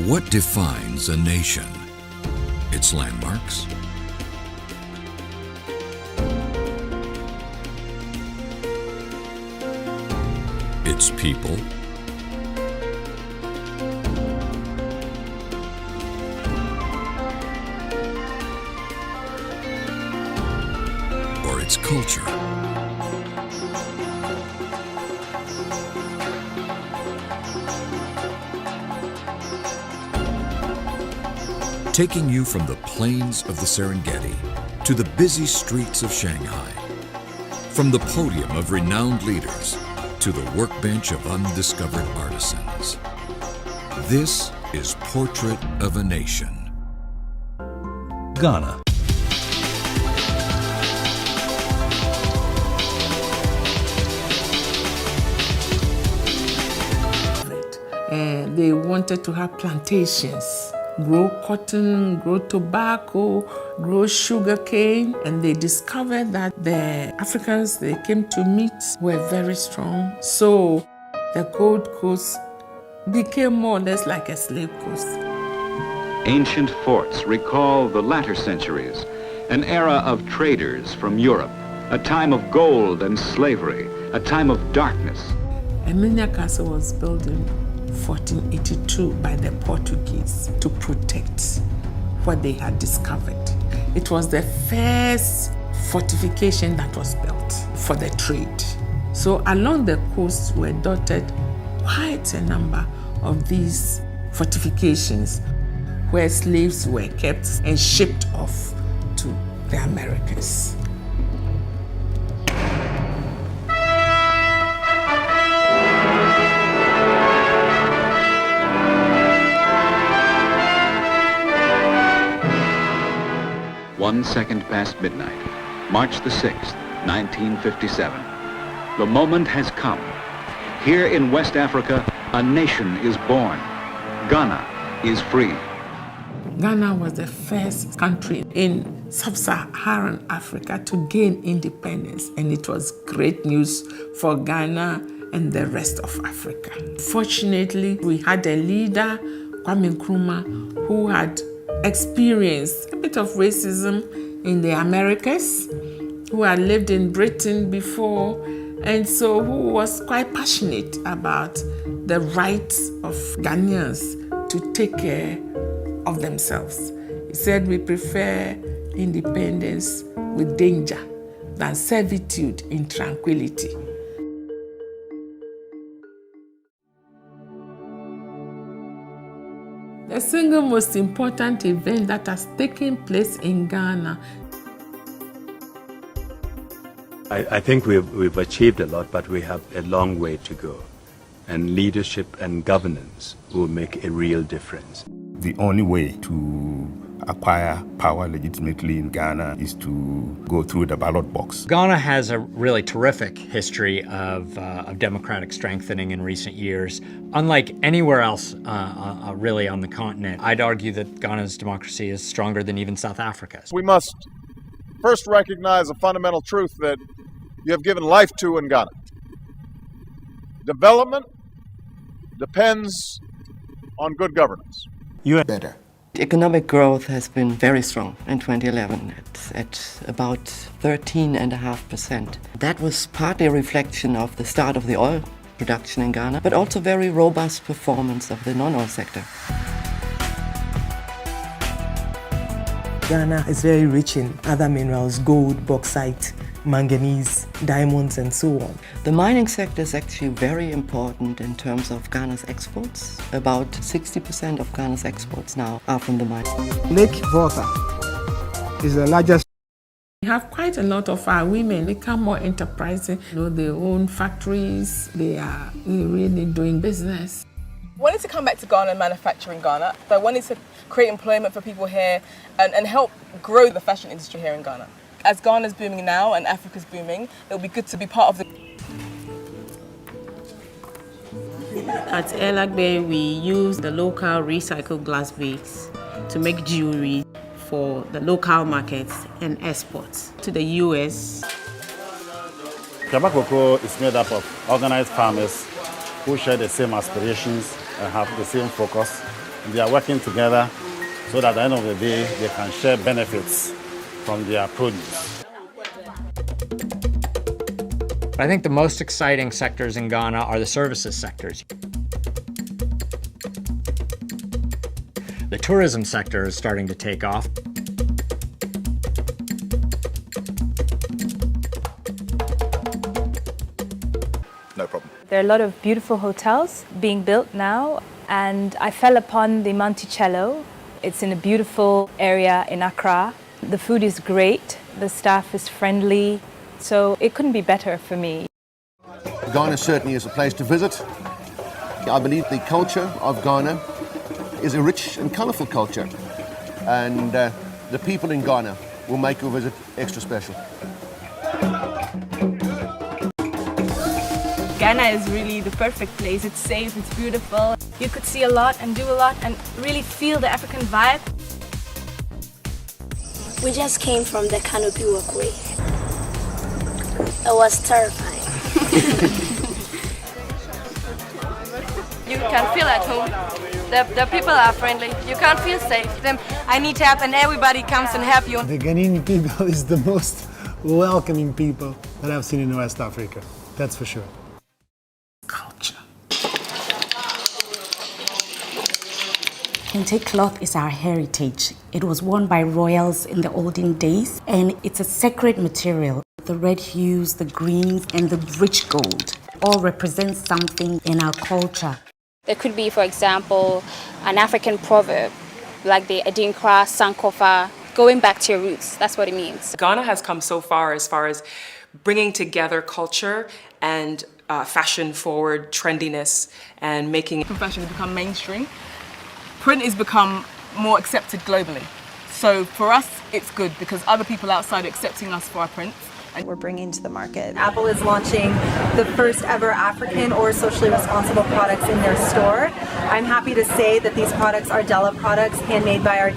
What defines a nation? Its landmarks? Its people? Or its culture? Taking you from the plains of the Serengeti to the busy streets of Shanghai, from the podium of renowned leaders to the workbench of undiscovered artisans. This is Portrait of a Nation. Ghana. They wanted to have plantations, grow cotton, grow tobacco, grow sugarcane, and they discovered that the Africans they came to meet were very strong. So the Gold Coast became more or less like a slave coast. Ancient forts recall the latter centuries, an era of traders from Europe, a time of gold and slavery, a time of darkness. Emilia Castle was built in 1482 by the Portuguese to protect what they had discovered. It was the first fortification that was built for the trade. So along the coast were dotted quite a number of these fortifications where slaves were kept and shipped off to the Americas. One second past midnight, March the 6th, 1957. The moment has come. Here in West Africa, a nation is born. Ghana is free. Ghana was the first country in sub-Saharan Africa to gain independence, and it was great news for Ghana and the rest of Africa. Fortunately, we had a leader, Kwame Nkrumah, who had experienced a bit of racism in the Americas, who had lived in Britain before, and so who was quite passionate about the rights of Ghanaians to take care of themselves. He said, we prefer independence with danger than servitude in tranquility. The single most important event that has taken place in Ghana. I think we've achieved a lot, but we have a long way to go. And leadership and governance will make a real difference. The only way to acquire power legitimately in Ghana is to go through the ballot box. Ghana has a really terrific history of democratic strengthening in recent years. Unlike anywhere else really on the continent, I'd argue that Ghana's democracy is stronger than even South Africa's. We must first recognize a fundamental truth that you have given life to in Ghana. Development depends on good governance. You are better. Economic growth has been very strong in 2011 at about 13.5%. That was partly a reflection of the start of the oil production in Ghana, but also very robust performance of the non-oil sector. Ghana is very rich in other minerals, gold, bauxite, manganese, diamonds, and so on. The mining sector is actually very important in terms of Ghana's exports. About 60% of Ghana's exports now are from the mine. Lake Volta is the largest. We have quite a lot of our women become more enterprising. They own factories, they are really doing business. I wanted to come back to Ghana and manufacture in Ghana, but I wanted to create employment for people here and help grow the fashion industry here in Ghana. As Ghana's booming now and Africa's booming, it'll be good to be part of the... At Elagbe, we use the local recycled glass beads to make jewelry for the local markets and exports to the US. Jaba Cocoa is made up of organized farmers who share the same aspirations and have the same focus They are working together so that at the end of the day, they can share benefits from their produce. I think the most exciting sectors in Ghana are the services sectors. The tourism sector is starting to take off. No problem. There are a lot of beautiful hotels being built now, and I fell upon the Monticello. It's in a beautiful area in Accra. The food is great, the staff is friendly, so it couldn't be better for me. Ghana certainly is a place to visit. I believe the culture of Ghana is a rich and colourful culture, and the people in Ghana will make your visit extra special. Ghana is really the perfect place. It's safe, it's beautiful. You could see a lot and do a lot and really feel the African vibe. We just came from the canopy walkway. It was terrifying. You can feel at home. The people are friendly. You can't feel safe. I need help and everybody comes and help you. The Ghanaian people is the most welcoming people that I've seen in West Africa. That's for sure. Culture. Kente cloth is our heritage. It was worn by royals in the olden days, and it's a sacred material. The red hues, the greens, and the rich gold all represent something in our culture. There could be, for example, an African proverb, like the Adinkra, Sankofa, going back to your roots. That's what it means. Ghana has come so far as bringing together culture and fashion-forward trendiness and making fashion has become mainstream. Print has become more accepted globally. So for us, it's good because other people outside are accepting us for our prints. And we're bringing to the market. Apple is launching the first ever African or socially responsible products in their store. I'm happy to say that these products are Della products, handmade by our team.